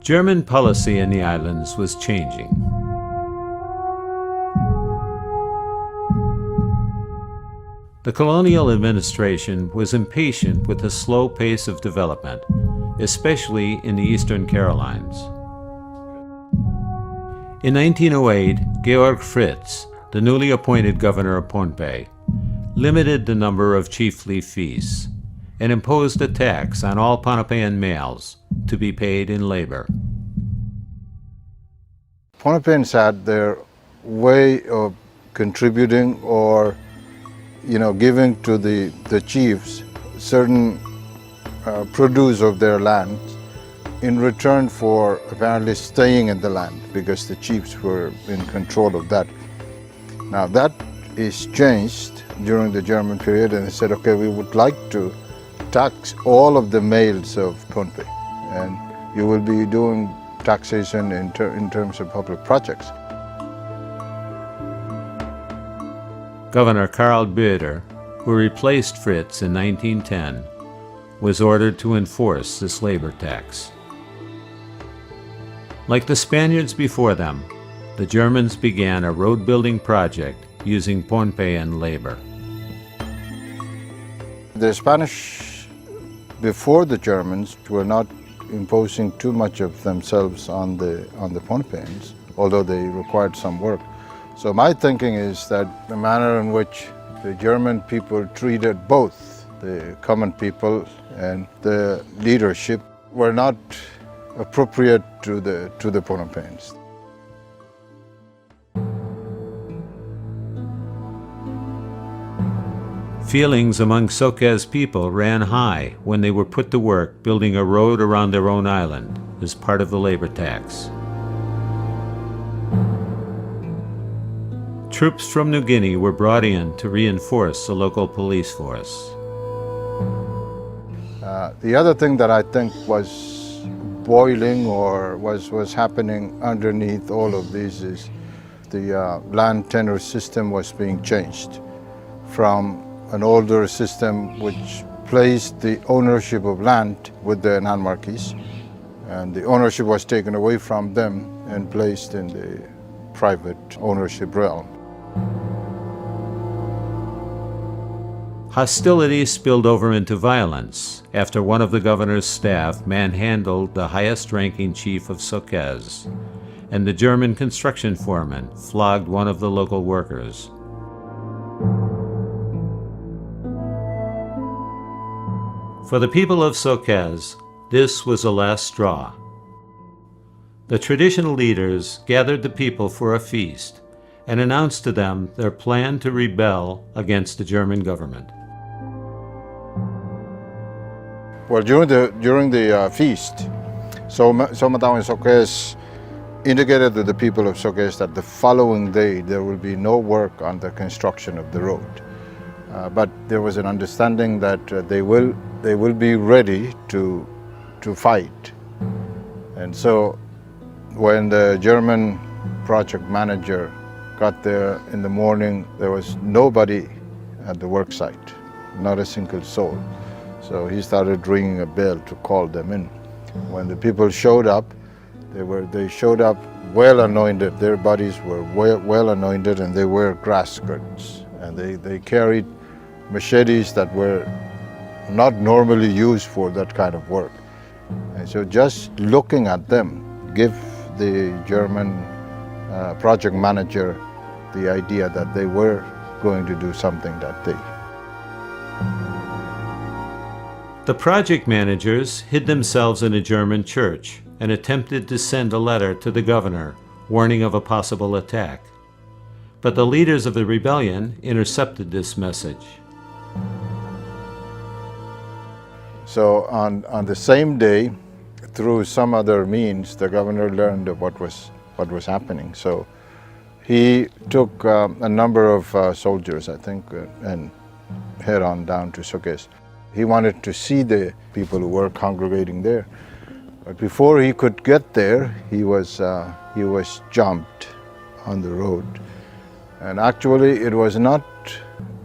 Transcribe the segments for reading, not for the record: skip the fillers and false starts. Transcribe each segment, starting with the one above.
German policy in the islands was changing. The colonial administration was impatient with the slow pace of development, especially in the Eastern Carolines. In 1908, Georg Fritz, the newly appointed governor of Pohnpei, limited the number of chiefly feasts and imposed a tax on all Pohnpeian males to be paid in labor. Pohnpeians had their way of contributing or giving to the chiefs certain produce of their land in return for apparently staying in the land, because the chiefs were in control of that. Now that is changed during the German period, and they said, okay, we would like to tax all of the males of Pohnpei, and you will be doing taxation in terms of public projects. Governor Karl Böder, who replaced Fritz in 1910, was ordered to enforce this labor tax. Like the Spaniards before them, the Germans began a road-building project using Pohnpeian labor. The Spanish, before the Germans, were not imposing too much of themselves on the Pohnpeians, although they required some work. So my thinking is that the manner in which the German people treated both the common people and the leadership were not appropriate to the Pohnpeians. Feelings among Sokehs people ran high when they were put to work building a road around their own island as part of the labor tax. Troops from New Guinea were brought in to reinforce the local police force. The other thing that I think was boiling or was happening underneath all of this is the land tenure system was being changed from an older system which placed the ownership of land with the non-marquis, and the ownership was taken away from them and placed in the private ownership realm. Hostilities spilled over into violence after one of the governor's staff manhandled the highest-ranking chief of Sokehs, and the German construction foreman flogged one of the local workers. For the people of Sokehs, this was the last straw. The traditional leaders gathered the people for a feast and announced to them their plan to rebel against the German government. Well, during the feast, Somatao and Sokehs indicated to the people of Sokehs that the following day there will be no work on the construction of the road. But there was an understanding that they will be ready to fight. And so when the German project manager got there in the morning, there was nobody at the work site, not a single soul. So he started ringing a bell to call them in. When the people showed up, they showed up well anointed. Their bodies were well anointed, and they wore grass skirts. And they carried machetes that were not normally used for that kind of work. And so just looking at them gave the German project manager the idea that they were going to do something that day. The project managers hid themselves in a German church and attempted to send a letter to the governor warning of a possible attack. But the leaders of the rebellion intercepted this message. So on the same day, through some other means, the governor learned of what was happening. So he took a number of soldiers, I think, and head on down to Sokehs. He wanted to see the people who were congregating there. But before he could get there, he was jumped on the road. And actually, it was not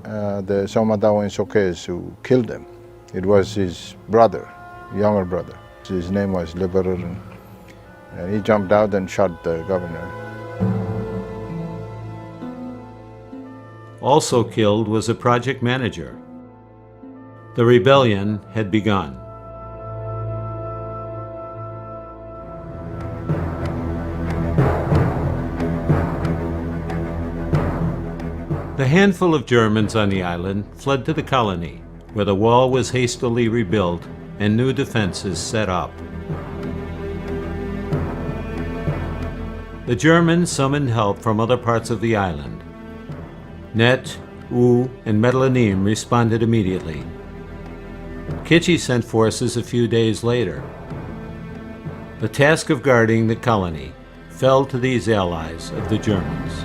the Somatao and Sokehs who killed him. It was his brother, younger brother. His name was Liberer. And he jumped out and shot the governor. Also killed was a project manager. The rebellion had begun. The handful of Germans on the island fled to the colony, where the wall was hastily rebuilt and new defenses set up. The Germans summoned help from other parts of the island. Net, U, and Medellin responded immediately. Kitchi sent forces a few days later. The task of guarding the colony fell to these allies of the Germans.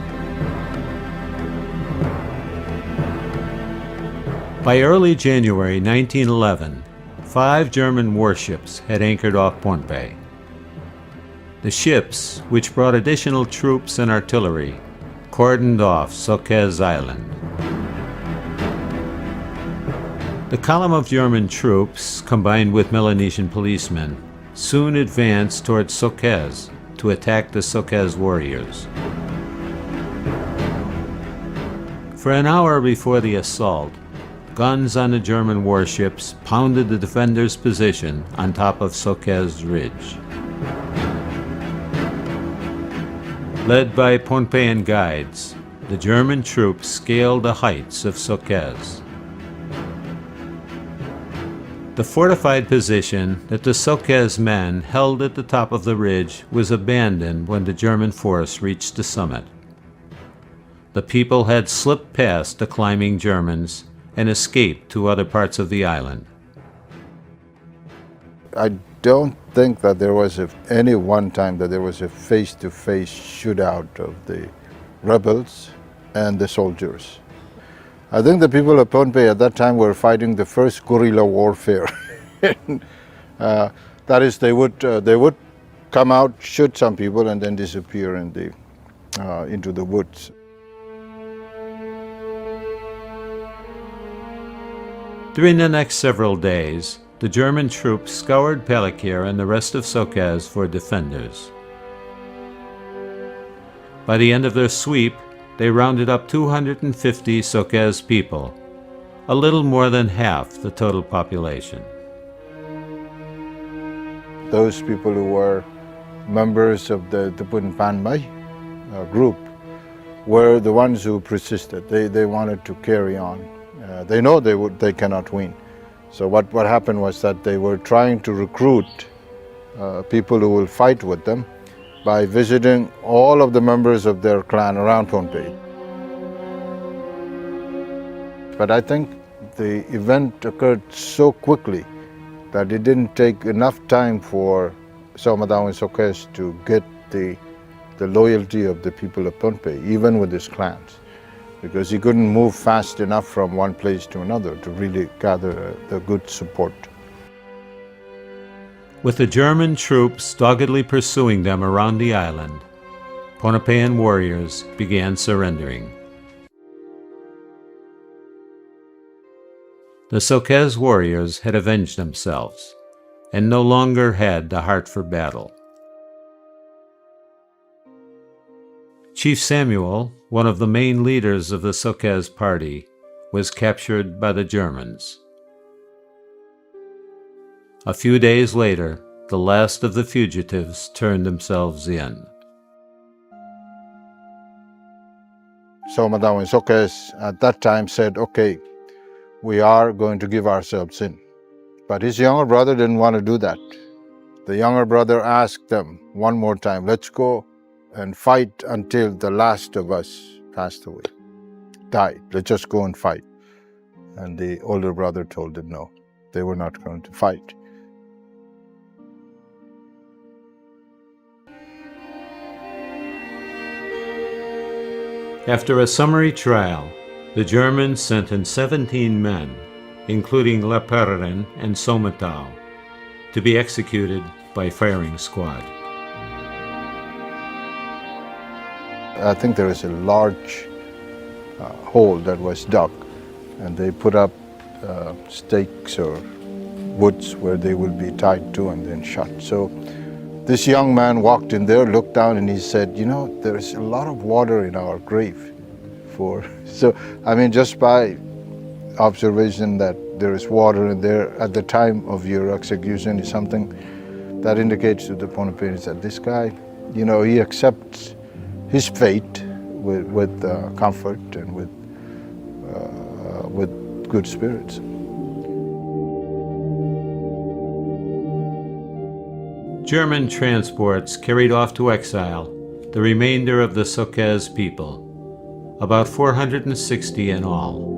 By early January 1911, 5 German warships had anchored off Pohnpei. The ships, which brought additional troops and artillery, cordoned off Sokehs Island. The column of German troops, combined with Melanesian policemen, soon advanced towards Sokehs to attack the Sokehs warriors. For an hour before the assault, guns on the German warships pounded the defenders' position on top of Sokehs Ridge. Led by Pohnpeian guides, the German troops scaled the heights of Sokehs. The fortified position that the Sokehs men held at the top of the ridge was abandoned when the German force reached the summit. The people had slipped past the climbing Germans and escaped to other parts of the island. I don't think that there was any one time that there was a face-to-face shootout of the rebels and the soldiers. I think the people of Pohnpei at that time were fighting the first guerrilla warfare. That is, they would come out, shoot some people, and then disappear into the woods. During the next several days, the German troops scoured Palikir and the rest of Sokehs for defenders. By the end of their sweep, they rounded up 250 Sokehs people, a little more than half the total population. Those people who were members of the Punpanmai group were the ones who persisted. They wanted to carry on. They know they cannot win. So what happened was that they were trying to recruit people who will fight with them by visiting all of the members of their clan around Pohnpei. But I think the event occurred so quickly that it didn't take enough time for Somadao and Sokehs to get the loyalty of the people of Pohnpei, even with his clans, because he couldn't move fast enough from one place to another to really gather the good support. With the German troops doggedly pursuing them around the island, Pohnpeian warriors began surrendering. The Sokehs warriors had avenged themselves and no longer had the heart for battle. Chief Samuel, one of the main leaders of the Sokehs party, was captured by the Germans. A few days later, the last of the fugitives turned themselves in. Somadao and Sokehs at that time said, okay, we are going to give ourselves in. But his younger brother didn't want to do that. The younger brother asked them one more time, let's go and fight until the last of us passed away, died. Let's just go and fight. And the older brother told him no, they were not going to fight. After a summary trial, the Germans sentenced 17 men, including Leperin and Somatau, to be executed by firing squad. I think there is a large hole that was dug, and they put up stakes or woods where they will be tied to and then shot. So This young man walked in there, looked down, and he said, you know, there's a lot of water in our grave. So, I mean, just by observation that there is water in there at the time of your execution is something that indicates to the Pohnpeians that this guy, you know, he accepts his fate with comfort and with good spirits. German transports carried off to exile the remainder of the Sokehs people, about 460 in all.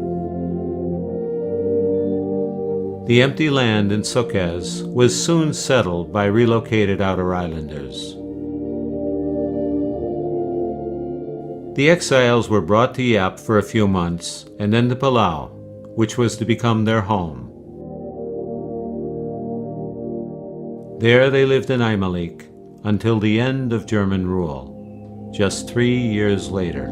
The empty land in Sokehs was soon settled by relocated outer islanders. The exiles were brought to Yap for a few months and then to Palau, which was to become their home. There they lived in Imalik until the end of German rule, just 3 years later.